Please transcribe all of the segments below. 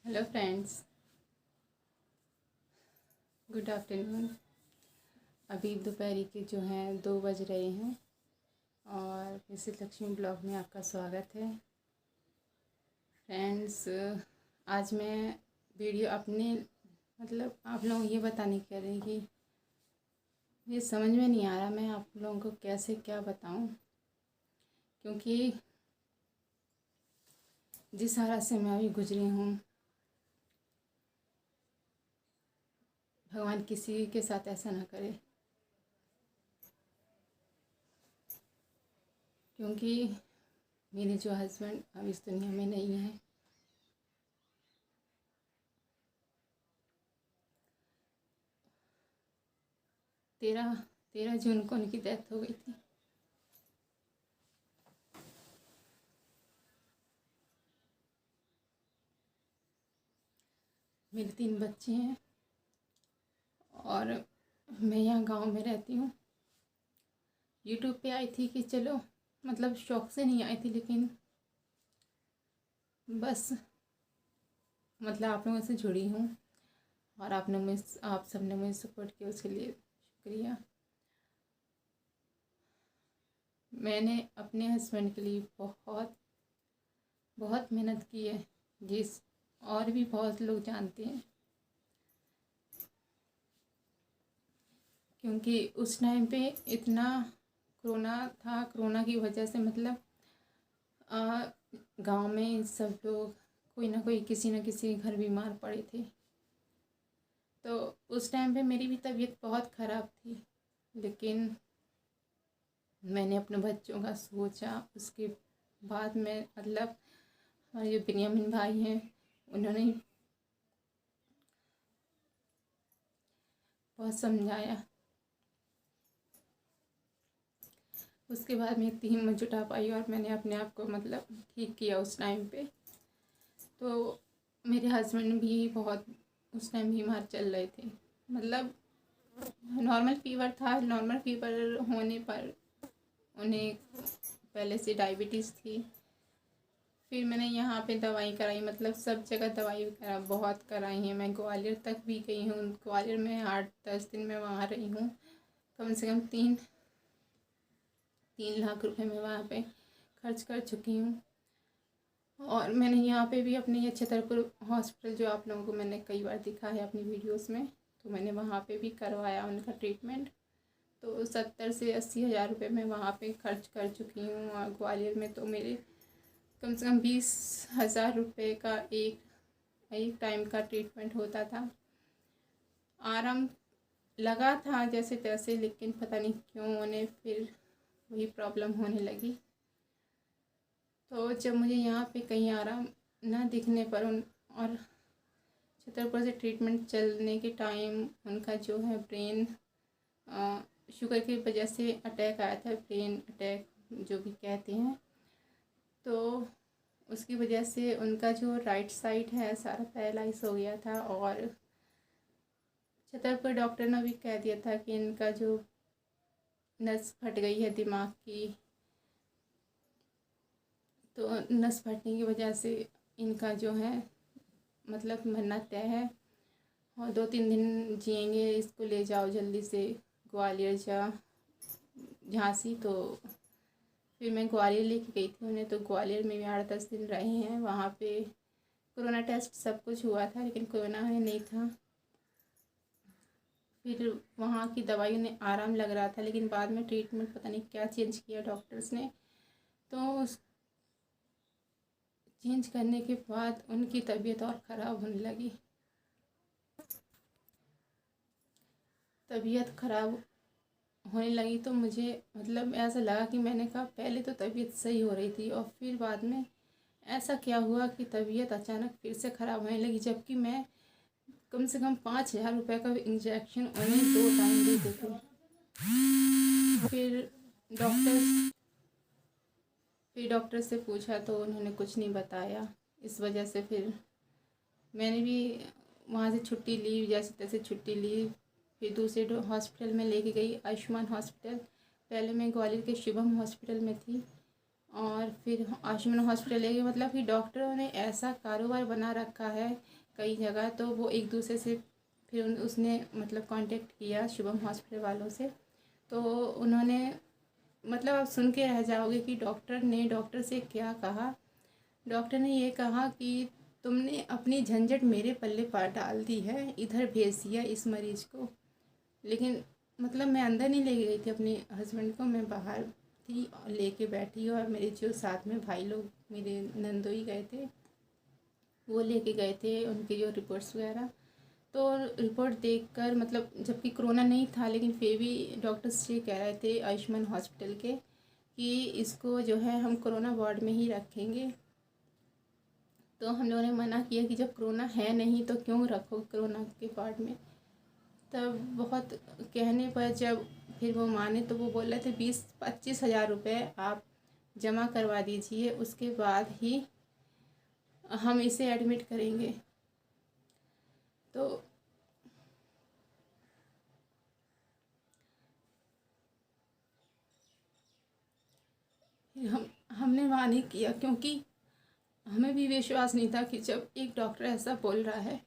Hello friends, good afternoon. अभी दोपहर के जो हैं 2 बज रहे हैं और मिसेस लक्ष्मी ब्लॉग में आपका स्वागत है। फ्रेंड्स, आज मैं वीडियो अपने आप लोगों को ये बताने कह रही कि ये समझ में नहीं आ रहा मैं आप लोगों को कैसे क्या बताऊं, क्योंकि जिस हालत से मैं अभी गुजरी हूँ, भगवान किसी के साथ ऐसा ना करे। क्योंकि मेरे जो हस्बैंड अब इस दुनिया में नहीं है। तेरह 13 जून को उनकी डेथ हो गई थी। मेरे 3 बच्चे हैं और मैं यहाँ गांव में रहती हूँ। यूट्यूब पे आई थी कि चलो, शौक से नहीं आई थी, लेकिन बस आप लोगों से जुड़ी हूँ और आप सबने मुझे सपोर्ट किया, उसके लिए शुक्रिया। मैंने अपने हस्बैंड के लिए बहुत बहुत मेहनत की है, जिस और भी बहुत लोग जानते हैं, क्योंकि उस टाइम पे इतना कोरोना था। कोरोना की वजह से गांव में सब लोग कोई ना कोई किसी न किसी घर बीमार पड़े थे। तो उस टाइम पे मेरी भी तबीयत बहुत ख़राब थी, लेकिन मैंने अपने बच्चों का सोचा। उसके बाद में हमारे जो बिन्यामिन भाई हैं, उन्होंने बहुत समझाया। उसके बाद मैं इतनी हिम्मत जुटा पाई और मैंने अपने आप को ठीक किया उस टाइम पे। तो मेरे हस्बैंड भी बहुत उस टाइम बीमार चल रहे थे। नॉर्मल फीवर था। नॉर्मल फीवर होने पर उन्हें पहले से डायबिटीज़ थी। फिर मैंने यहाँ पे दवाई कराई, सब जगह दवाई वगैरह बहुत कराई हैं। मैं ग्वालियर तक भी गई हूँ। ग्वालियर में 8-10 दिन में वहाँ रही हूँ। कम से कम 3 लाख रुपए मैं वहाँ पे खर्च कर चुकी हूँ। और मैंने यहाँ पे भी अपने ये छतरपुर हॉस्पिटल, जो आप लोगों को मैंने कई बार दिखा है अपनी वीडियोस में, तो मैंने वहाँ पे भी करवाया उनका ट्रीटमेंट। तो 70 से 80 हज़ार रुपये मैं वहाँ पे खर्च कर चुकी हूँ। और ग्वालियर में तो मेरे कम से कम 20 हज़ार रुपये का एक टाइम का ट्रीटमेंट होता था। आराम लगा था जैसे तैसे, लेकिन पता नहीं क्यों उन्हें फिर वही प्रॉब्लम होने लगी। तो जब मुझे यहाँ पे कहीं आराम न दिखने पर और छतरपुर से ट्रीटमेंट चलने के टाइम उनका जो है ब्रेन शुगर की वजह से अटैक आया था, ब्रेन अटैक जो भी कहते हैं। तो उसकी वजह से उनका जो राइट साइड है सारा पैरालाइज हो गया था। और छतरपुर डॉक्टर ने भी कह दिया था कि इनका जो नस फट गई है दिमाग की। तो नस फटने की वजह से इनका जो है मरना तय है। और 2-3 दिन जिएंगे। इसको ले जाओ जल्दी से ग्वालियर झांसी। तो फिर मैं ग्वालियर लेके गई थी उन्हें। तो ग्वालियर में भी 8-10 दिन रहे हैं। वहाँ पे कोरोना टेस्ट सब कुछ हुआ था, लेकिन कोरोना नहीं था। फिर वहाँ की दवाई उन्हें आराम लग रहा था, लेकिन बाद में ट्रीटमेंट पता नहीं क्या चेंज किया डॉक्टर्स ने। तो चेंज करने के बाद उनकी तबीयत और ख़राब होने लगी। तबीयत ख़राब होने लगी तो मुझे ऐसा लगा कि मैंने कहा पहले तो तबीयत सही हो रही थी और फिर बाद में ऐसा क्या हुआ कि तबीयत अचानक फिर से ख़राब होने लगी, जबकि मैं कम से कम 5,000 रुपये का इंजेक्शन उन्हें 2 टाइम देते थे। फिर डॉक्टर से पूछा तो उन्होंने कुछ नहीं बताया। इस वजह से फिर मैंने भी वहाँ से छुट्टी ली, जैसे तैसे छुट्टी ली। फिर दूसरे हॉस्पिटल में लेके गई, आयुष्मान हॉस्पिटल। पहले मैं ग्वालियर के शुभम हॉस्पिटल में थी और फिर आयुष्मान हॉस्पिटल लेके, मतलब कि डॉक्टरों ने ऐसा कारोबार बना रखा है कई जगह। तो वो एक दूसरे से फिर उसने मतलब कांटेक्ट किया शुभम हॉस्पिटल वालों से। तो उन्होंने, मतलब आप सुन के रह जाओगे कि डॉक्टर से क्या कहा। डॉक्टर ने ये कहा कि तुमने अपनी झंझट मेरे पल्ले पर डाल दी है, इधर भेज दिया इस मरीज को। लेकिन मतलब मैं अंदर नहीं ले गई थी अपने हस्बैंड को, मैं बाहर थी और लेके बैठी। और मेरे जो साथ में भाई लोग मेरे नंदोई गए थे, वो लेके गए थे उनकी जो रिपोर्ट्स वगैरह। तो रिपोर्ट देखकर, मतलब जबकि कोरोना नहीं था, लेकिन फिर भी डॉक्टर्स ये कह रहे थे आयुष्मान हॉस्पिटल के कि इसको जो है हम कोरोना वार्ड में ही रखेंगे। तो हम लोगों ने मना किया कि जब कोरोना है नहीं तो क्यों रखो कोरोना के वार्ड में। तब बहुत कहने पर जब फिर वो माने तो वो बोल रहे थे 20-25 हज़ार रुपये आप जमा करवा दीजिए, उसके बाद ही हम इसे एडमिट करेंगे। तो हमने वहाँ नहीं किया, क्योंकि हमें भी विश्वास नहीं था कि जब एक डॉक्टर ऐसा बोल रहा है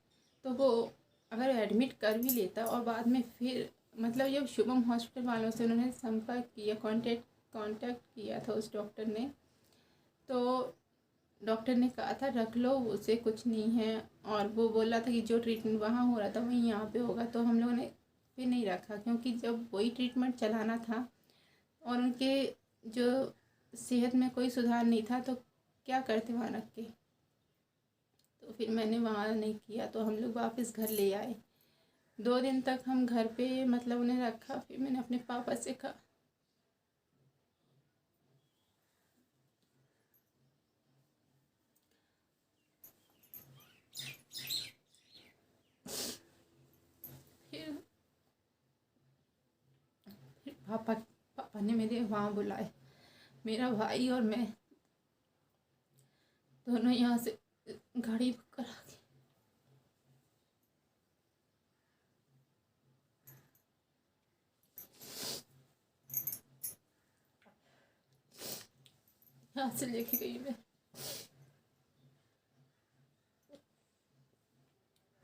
तो वो अगर एडमिट कर भी लेता और बाद में फिर, मतलब जब शुभम हॉस्पिटल वालों से उन्होंने संपर्क किया, कांटेक्ट किया था उस डॉक्टर ने, तो डॉक्टर ने कहा था रख लो, उसे कुछ नहीं है। और वो बोला था कि जो ट्रीटमेंट वहाँ हो रहा था वहीं यहाँ पे होगा। तो हम लोगों ने फिर नहीं रखा, क्योंकि जब वही ट्रीटमेंट चलाना था और उनके जो सेहत में कोई सुधार नहीं था तो क्या करते वहाँ रख के। तो फिर मैंने वहाँ नहीं किया, तो हम लोग वापस घर ले आए। 2 दिन तक हम घर पे मतलब उन्हें रखा। फिर मैंने अपने पापा से कहा, फिर पापा पापा ने मेरे वहाँ बुलाए। मेरा भाई और मैं दोनों यहाँ से गाड़ी बुक करा के यहाँ से लेके गई।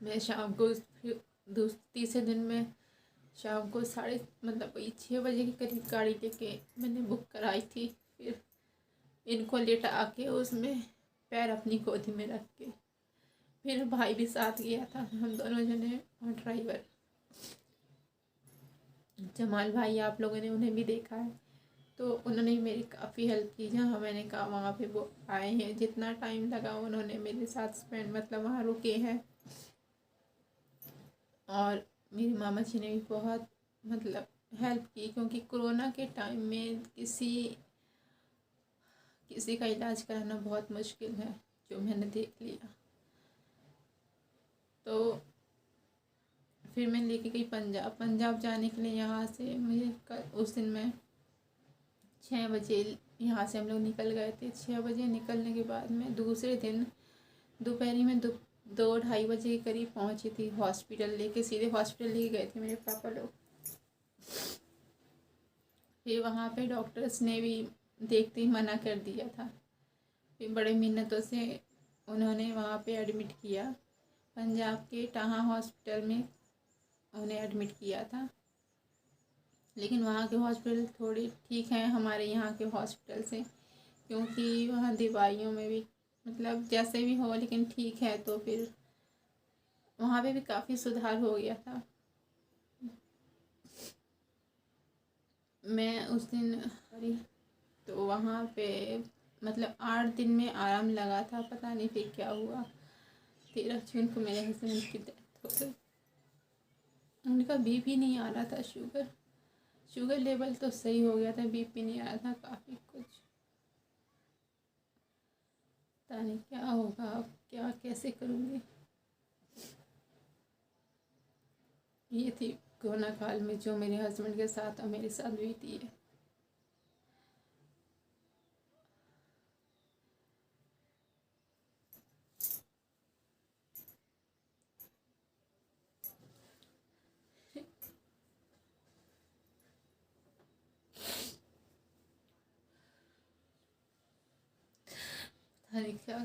मैं शाम को फिर तीसरे दिन में शाम को साढ़े, मतलब वही 6 बजे के करीब गाड़ी लेके मैंने बुक कराई थी। फिर इनको लेटा के उसमें पैर अपनी गोदी में रख के, फिर भाई भी साथ गया था, हम दोनों जने और ड्राइवर जमाल भाई, आप लोगों ने उन्हें भी देखा है। तो उन्होंने मेरी काफ़ी हेल्प की। जहाँ मैंने कहा वहाँ पे वो आए हैं, जितना टाइम लगा उन्होंने मेरे साथ स्पेंड, मतलब वहाँ रुके हैं। और मेरी मामा जी ने भी बहुत मतलब हेल्प की, क्योंकि कोरोना के टाइम में किसी का इलाज कराना बहुत मुश्किल है, जो मैंने देख लिया। तो फिर मैं लेके गई पंजाब जाने के लिए। यहाँ से मुझे उस दिन मैं 6 बजे यहाँ से हम लोग निकल गए थे। 6 बजे निकलने के बाद में दूसरे दिन दोपहरी में 2-2:30 बजे के करीब पहुँची थी हॉस्पिटल। लेके सीधे हॉस्पिटल लेके गए थे मेरे पापा लोग। फिर वहाँ पे डॉक्टर्स ने भी देखते ही मना कर दिया था। फिर बड़े मिन्नतों से उन्होंने वहाँ पे एडमिट किया, पंजाब के टाहा हॉस्पिटल में उन्हें एडमिट किया था। लेकिन वहाँ के हॉस्पिटल थोड़ी ठीक हैं हमारे यहाँ के हॉस्पिटल से, क्योंकि वहाँ दवाइयों में भी मतलब जैसे भी हो लेकिन ठीक है। तो फिर वहाँ पे भी काफ़ी सुधार हो गया था। मैं उस दिन तो वहाँ पे मतलब 8 दिन में आराम लगा था, पता नहीं फिर क्या हुआ। 13 जून को मेरे हस्बैंड की डेथ हो गई। उनका बीपी नहीं आ रहा था, शुगर लेवल तो सही हो गया था, बीपी नहीं आ रहा था। काफ़ी कुछ पता नहीं क्या होगा, अब क्या कैसे करूँगी। ये थी कोरोना काल में जो मेरे हस्बैंड के साथ और मेरे साथ बीती है। क्या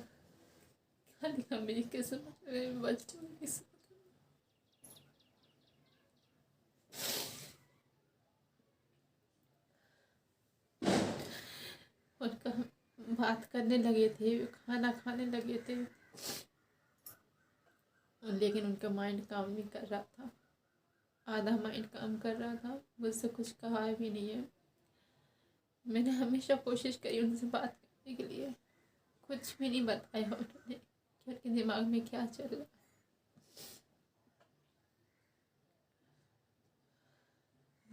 क्या लिखा मेरी किस्मत में, मेरे बच्चों की किस्मत में। उनका बात करने लगे थे, खाना खाने लगे थे, लेकिन उनका माइंड काम नहीं कर रहा था। आधा माइंड काम कर रहा था, मुझसे कुछ कहा भी नहीं है। मैंने हमेशा कोशिश करी उनसे बात करने के लिए, कुछ भी नहीं बताया उन्होंने कि उनके दिमाग में क्या चल रहा है।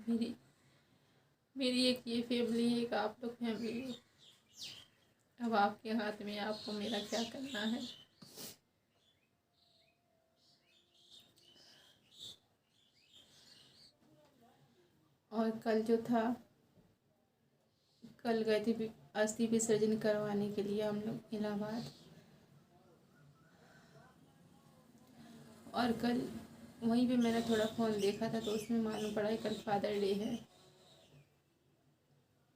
मेरी मेरी एक ये फैमिली है, एक आप लोग फैमिली है। अब आपके हाथ में, आपको मेरा क्या करना है। और कल जो था, कल गए थे अस्थि विसर्जन करवाने के लिए हम लोग इलाहाबाद। और कल वहीं पे मैंने थोड़ा फ़ोन देखा था, तो उसमें मालूम पड़ा कि कल फादर डे है।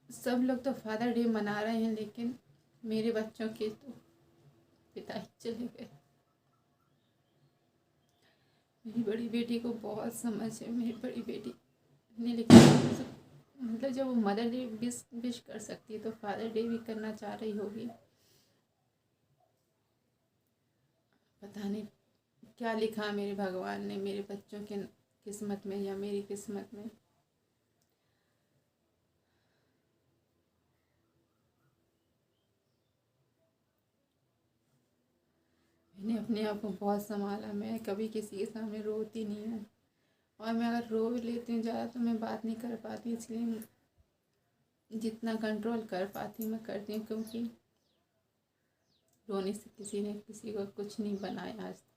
सब लोग तो फादर डे मना रहे हैं, लेकिन मेरे बच्चों के तो पिताजी चले गए। मेरी बड़ी बेटी को बहुत समझ है, मेरी बड़ी बेटी ने, लेकिन मतलब जब वो मदर डे विश कर सकती है तो फादर डे भी करना चाह रही होगी। पता नहीं क्या लिखा मेरे भगवान ने मेरे बच्चों के किस्मत में या मेरी किस्मत में। मैंने अपने आप को बहुत संभाला, मैं कभी किसी के सामने रोती नहीं हूँ। और मैं अगर रो भी लेती हूँ ज़्यादा तो मैं बात नहीं कर पाती, इसलिए जितना कंट्रोल कर पाती हूँ मैं करती हूँ, क्योंकि रोने से किसी ने किसी को कुछ नहीं बनाया आज तक।